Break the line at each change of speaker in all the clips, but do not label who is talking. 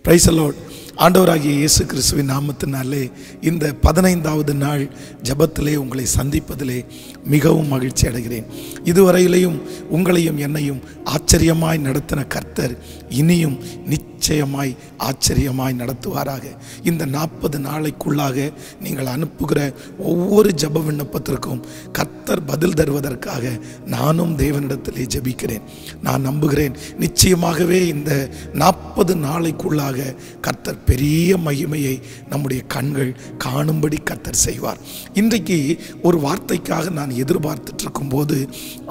Price the Lord. ஆண்டவராகிய இயேசு கிறிஸ்துவின் நாமத்தினாலே இந்த 15வது நாள் ஜெபத்திலே உங்களை சந்திப்பதிலே மிகவும் மகிழ்ச்சி அடைகிறேன். இதுவரையிலையும் உங்களையும் என்னையும் ஆச்சரியமாய் நடத்தின கர்த்தர் இனியும் நிச்சயமாய் ஆச்சரியமாய் நடத்துவாராக. இந்த 40 நாளைக்குள்ளாக நீங்கள் அனுப்புகிற ஒவ்வொரு ஜெப விண்ணப்பத்திற்கும் கர்த்தர் பதில் தருவதற்காக நானும் தேவனிடத்திலே ஜெபிக்கிறேன். நான் நம்புகிறேன், நிச்சயமாகவே இந்த 40 நாளைக்குள்ளாக கர்த்தர் பெரிய மகிமையை நம்முடைய கண்கள் காணும்படி கர்த்தர் செய்வார். இன்றைக்கு ஒரு வார்த்தைக்காக நான் எதிர்பார்த்துட்டு இருக்கும்போது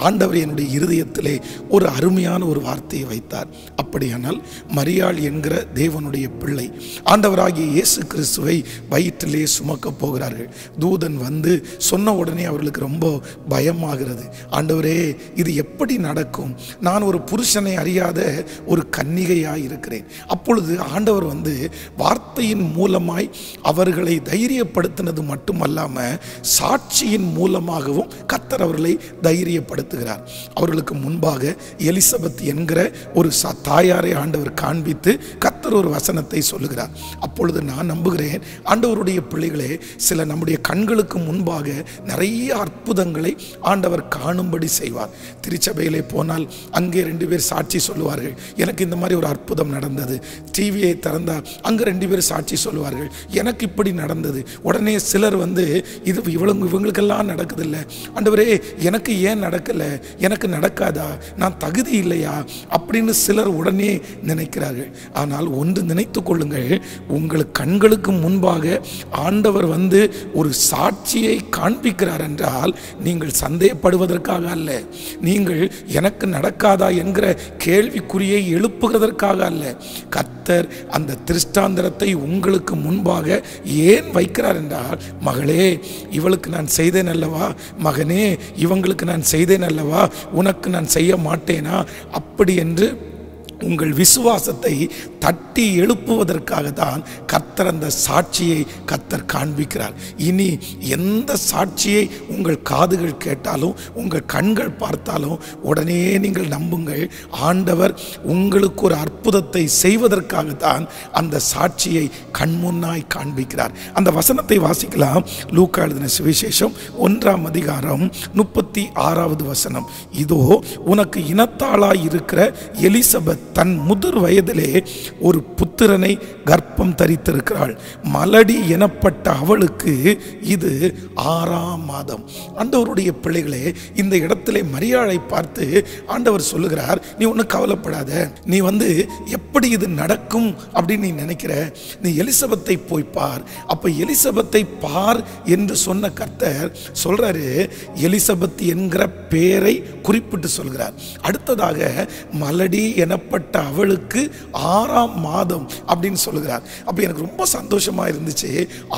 ஆண்டவர் என்னுடைய இருதயத்திலே ஒரு அருமையான ஒரு வார்த்தையை வைத்தார். அப்படியானால் மரியாள் என்கிற தேவனுடைய பிள்ளை ஆண்டவராகிய இயேசு கிறிஸ்துவை வயிற்றிலே சுமக்க போகிறார்கள். தூதன் வந்து சொன்ன உடனே அவர்களுக்கு ரொம்ப பயமாகிறது. ஆண்டவரே, இது எப்படி நடக்கும்? நான் ஒரு புருஷனை அறியாத ஒரு கன்னிகையாய் இருக்கிறேன். அப்பொழுது ஆண்டவர் வந்து வார்த்தையின் மூலமாய் அவர்களை தைரியப்படுத்தினது மட்டுமல்லாம சாட்சியின் மூலமாகவும் கர்த்தர் அவர்களை தைரியப்படுத்துகிறார். அவர்களுக்கு முன்பாக எலிசபெத் என்கிற ஒரு தாயாரை ஆண்டவர் காண்பித்து கர்த்தர் ஒரு வசனத்தை சொல்லுகிறார். அப்பொழுது நான் நம்புகிறேன், ஆண்டவருடைய பிள்ளைகளே, சில நம்முடைய கண்களுக்கு முன்பாக நிறைய அற்புதங்களை ஆண்டவர் காணும்படி செய்வார். திருச்சபையிலே போனால் அங்கே 2 பேர் சாட்சி சொல்லுவார்கள், எனக்கு இந்த மாதிரி ஒரு அற்புதம் நடந்தது. டிவியை திறந்தால் அங்கே 2 பேர் சாட்சி சொல்லுவார்கள், எனக்கு இப்படி நடந்தது. உடனே சிலர் வந்து இது இவங்களுக்கெல்லாம் நடக்குதில்லை, ஆண்டவரே எனக்கு ஏன் நடக்கலை, எனக்கு நடக்காதா, நான் தகுதி இல்லையா அப்படின்னு சிலர் உடனே நினைக்கிறார்கள். ஆனால் ஒன்று நினைத்து கொள்ளுங்கள், உங்கள் கண்களுக்கு முன்பாக ஆண்டவர் வந்து ஒரு சாட்சியை காண்பிக்கிறார் என்றால் நீங்கள் சந்தேகப்படுவதற்காக அல்ல, நீங்கள் எனக்கு நடக்காதா என்கிற கேள்விக்குறியை எழுப்புகிறதற்காக அல்ல. கர்த்தர் அந்த திருஷ்டாந்தரத்தை உங்களுக்கு முன்பாக ஏன் வைக்கிறார் என்றால், மகளே இவளுக்கு நான் செய்தேன் அல்லவா, மகனே இவங்களுக்கு நான் செய்தேன் அல்லவா, உனக்கு நான் செய்ய மாட்டேனா அப்படி என்று உங்கள் விசுவாசத்தை தட்டி எழுப்புவதற்காக தான் கர்த்தர் அந்த சாட்சியை கர்த்தர் காண்பிக்கிறார். இனி எந்த சாட்சியை உங்கள் காதுகள் கேட்டாலும் உங்கள் கண்கள் பார்த்தாலும் உடனே நீங்கள் நம்புங்கள், ஆண்டவர் உங்களுக்கு ஒரு அற்புதத்தை செய்வதற்காக தான் அந்த சாட்சியை கண்முன்னாய் காண்பிக்கிறார். அந்த வசனத்தை வாசிக்கலாம். லூக்கா எழுதின சுவிசேஷம் 1ஆம் அதிகாரம் 36வது வசனம். இதோ உனக்கு இனத்தாளாய் இருக்கிற எலிசபெத் தன் முதிர் வயதிலே ஒரு புத்திரனை கர்ப்பம் தரித்திருக்கிறாள். மலடி எனப்பட்ட அவளுக்கு இது 6ஆம் மாதம். ஆண்டவருடைய பிள்ளைகளே, இந்த இடத்திலே மரியாளை பார்த்து ஆண்டவர் சொல்லுகிறார், நீ ஒன்றும் கவலைப்படாத, நீ வந்து எப்படி இது நடக்கும் அப்படின்னு நீ நினைக்கிற, நீ எலிசபெத்தை போய் பார். அப்ப எலிசபெத்தை பார் என்று சொன்ன கர்த்தர் சொல்றாரு, எலிசபெத் என்கிற பேரை குறிப்பிட்டு சொல்கிறார். அடுத்ததாக மலடி எனப்பட்ட அவளுக்கு 6ஆம் மாதம் அப்படின்னு சொல்லுகிறார். அப்ப எனக்கு ரொம்ப சந்தோஷமா இருந்துச்சு.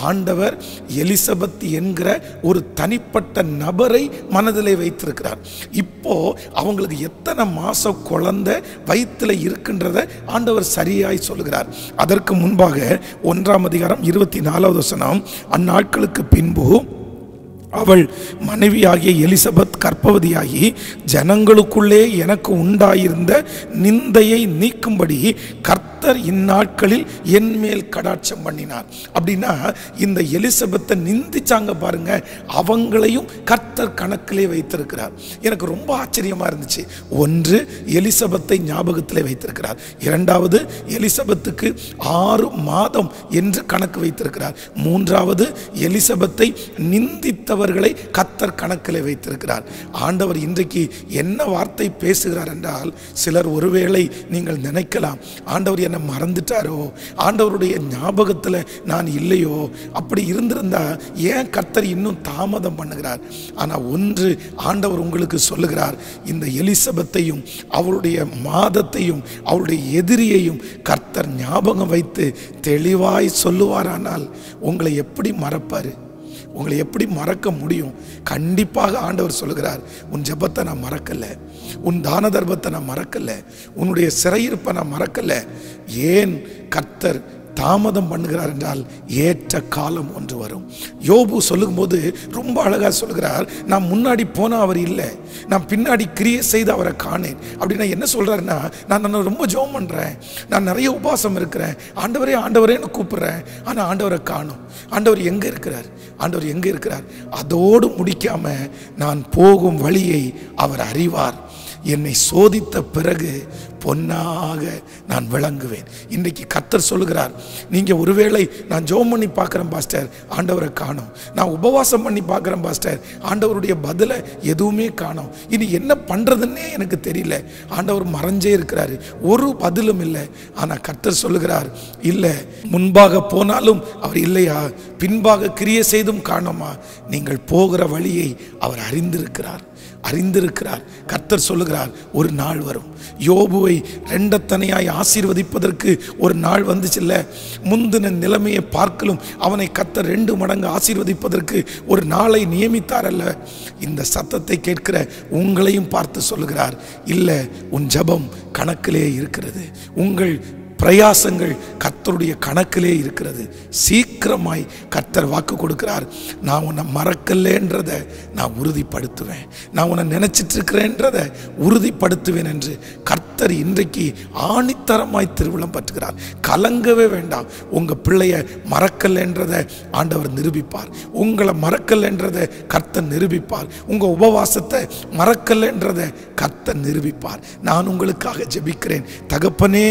ஆண்டவர் எலிசபெத் என்கிற ஒரு தனிப்பட்ட நபரை மனதிலே வைத்திருக்கிறார். இப்போ அவங்களுக்கு எத்தனை மாசம் குழந்தை வயிற்றுல இருக்கின்றத ஆண்டவர் சரியாய் சொல்லுகிறார். அதற்கு முன்பாக 1ஆம் அதிகாரம் 24வது வசனம், அந்நாட்களுக்கு பின்பு அவள் மனைவியாகிய எலிசபெத் கர்ப்பவதியாகி ஜனங்களுக்குள்ளே எனக்கு உண்டாயிருந்த நிந்தையை நீக்கும்படி கர்த்தர் இந்நாட்களில் என் மேல் கடாட்சம் பண்ணினார். அப்படின்னா இந்த எலிசபெத்தை நிந்திச்சாங்க பாருங்க, அவங்களையும் கர்த்தர் கணக்கிலே வைத்திருக்கிறார். எனக்கு ரொம்ப ஆச்சரியமா இருந்துச்சு. ஒன்று, எலிசபெத்தை ஞாபகத்திலே வைத்திருக்கிறார். இரண்டாவது, எலிசபெத்துக்கு 6 மாதம் என்று கணக்கு வைத்திருக்கிறார். மூன்றாவது, எலிசபெத்தை நிந்தித்த அவர்களை கர்த்தர் கணக்கிலே வைத்திருக்கிறார். ஆண்டவர் இன்றைக்கு என்ன வார்த்தை பேசுகிறார் என்றால், சிலர் ஒருவேளை நீங்கள் நினைக்கலாம், ஆண்டவர் என்னை மறந்துட்டாரோ, ஆண்டவருடைய ஞாபகத்தில் நான் இல்லையோ, அப்படி இருந்திருந்தா ஏன் கர்த்தர் இன்னும் தாமதம் பண்ணுகிறார்? ஆனால் ஒன்று ஆண்டவர் உங்களுக்கு சொல்லுகிறார், இந்த எலிசபெத்தையும் அவருடைய மாதத்தையும் அவருடைய எதிரியையும் கர்த்தர் ஞாபகம் வைத்து தெளிவாய் சொல்லுவாரானால் உங்களை எப்படி மறப்பாரு? உங்களை எப்படி மறக்க முடியும்? கண்டிப்பாக ஆண்டவர் சொல்லுகிறார், உன் ஜெபத்தை நான் மறக்கல, உன் தான தர்மத்தை நான் மறக்கல, உன்னுடைய சிறையிருப்பை நான் மறக்கல. ஏன் கர்த்தர் தாமதம் பண்ணுகிறார் என்றால் ஏற்ற காலம் ஒன்று வரும். யோபு சொல்லும்போது ரொம்ப அழகாக சொல்கிறார், நான் முன்னாடி போனால் அவர் இல்லை, நான் பின்னாடி கிரியை செய்து அவரை காணேன். அப்படின்னா என்ன சொல்கிறாருன்னா, நான் ரொம்ப ஜெபம் பண்ணுறேன், நான் நிறைய உபவாசம் இருக்கிறேன், ஆண்டவரே ஆண்டவரேன்னு கூப்பிட்றேன், ஆனால் ஆண்டவரை காணும். ஆண்டவர் எங்கே இருக்கிறார், ஆண்டவர் எங்கே இருக்கிறார்? அதோடு முடிக்காம நான் போகும் வழியை அவர் அறிவார், என்னை சோதித்த பிறகு பொன்னாக நான் விளங்குவேன். இன்றைக்கு கர்த்தர் சொல்லுகிறார், நீங்கள் ஒருவேளை நான் ஜெபம் பண்ணி பார்க்குறேன் பாஸ்டர், ஆண்டவரை காணோம், நான் உபவாசம் பண்ணி பார்க்குறேன் பாஸ்டர், ஆண்டவருடைய பதிலை எதுவுமே காணோம், இனி என்ன பண்ணுறதுன்னே எனக்கு தெரியல, ஆண்டவர் மறைஞ்சே இருக்கிறாரு, ஒரு பதிலும் இல்லை. ஆனால் கர்த்தர் சொல்லுகிறார், இல்லை, முன்பாக போனாலும் அவர் இல்லையா, பின்பாக கிரியை செய்தும் காணோமா, நீங்கள் போகிற வழியை அவர் அறிந்திருக்கிறார். கர்த்தர் சொல்லுகிறார், ஒரு நாள் வரும். யோபுவை ரெண்டத்தனையாய் ஆசீர்வதிப்பதற்கு ஒரு நாள் வந்துச்சுல்ல, முந்தின நிலைமையை பார்க்கலும் அவனை கர்த்தர் 2 மடங்கு ஆசீர்வதிப்பதற்கு ஒரு நாளை நியமித்தார் அல்ல. இந்த சத்தத்தை கேட்கிற உங்களையும் பார்த்து சொல்லுகிறார், இல்லை, உன் ஜெபம் கணக்கிலே இருக்கிறது, உங்கள் பிரயாசங்கள் கர்த்தருடைய கணக்கிலே இருக்கிறது. சீக்கிரமாய் கர்த்தர் வாக்கு கொடுக்கிறார், நான் உன்னை மறக்கலேன்றதை நான் உறுதிப்படுத்துவேன், நான் உன்னை நினைச்சிட்டு இருக்கிறேன்றதை உறுதிப்படுத்துவேன் என்று கர்த்தர் இன்றைக்கு ஆணித்தரமாய் திருவிழம் பற்றுகிறார். கலங்கவே வேண்டாம், உங்கள் பிள்ளைய மறக்கலேன்றதை ஆண்டவர் நிரூபிப்பார், உங்களை மறக்கலேன்றதை கர்த்தர் நிரூபிப்பார், உங்கள் உபவாசத்தை மறக்கலேன்றதை கர்த்தர் நிரூபிப்பார். நான் உங்களுக்காக ஜெபிக்கிறேன் தகப்பனே,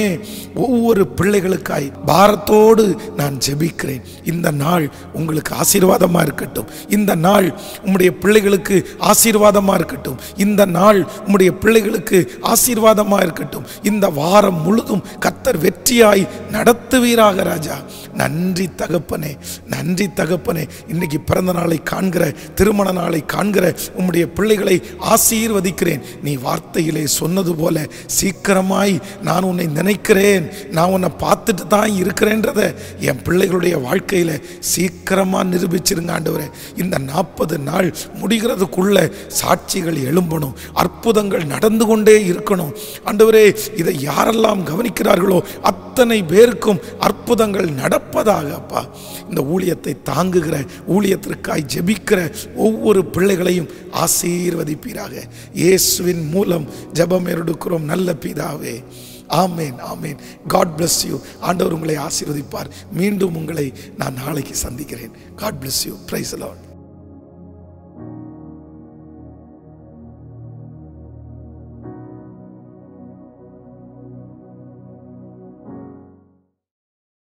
ஒவ்வொரு பிள்ளைகளுக்காய் பாரத்தோடு நான் ஜெபிக்கிறேன். இந்த நாள் உங்களுக்கு ஆசீர்வாதமாக இருக்கட்டும், இந்த நாள் உம்முடைய பிள்ளைகளுக்கு ஆசீர்வாதமாக இருக்கட்டும், இந்த நாள் உம்முடைய பிள்ளைகளுக்கு ஆசீர்வாதமாக இருக்கட்டும். இந்த வாரம் முழுதும் கர்த்தர் வெற்றியாய் நடத்துவீராக ராஜா. நன்றி தகப்பனே, நன்றி தகப்பனே. இன்னைக்கு பிறந்த நாளை காண்கிற, திருமண நாளை காண்கிற உம்முடைய பிள்ளைகளை ஆசீர்வதிக்கிறேன். நீ வார்த்தையிலே சொன்னது போல சீக்கிரமாய் நான் உன்னை நினைக்கிறேன், நான் உன்னை பார்த்துட்டு தான் இருக்கிறேன்றதை என் பிள்ளைகளுடைய வாழ்க்கையில் சீக்கிரமாக நிரூபிச்சிருங்க ஆண்டவரே. இந்த 40 நாள் முடிகிறதுக்குள்ள சாட்சிகள் எழும்பணும், அற்புதங்கள் நடந்து கொண்டே இருக்கணும் ஆண்டவரே. இதை யாரெல்லாம் கவனிக்கிறார்களோ அத்தனை பேருக்கும் அற்புதங்கள் நடப்பதாக அப்பா. இந்த ஊழியத்தை தாங்குகிற, ஊழியத்திற்காய் ஜெபிக்கிற ஒவ்வொரு பிள்ளைகளையும் ஆசீர்வதிப்பீராக. இயேசுவின் மூலம் ஜெபம் எடுக்கிறோம் நல்ல பிதாவே. ஆமேன், ஆமேன். God bless you. ஆண்டவர் உங்களை ஆசீர்வதிப்பார். மீண்டும் உங்களை நான் நாளைக்கு சந்திக்கிறேன். God bless you. Praise the Lord.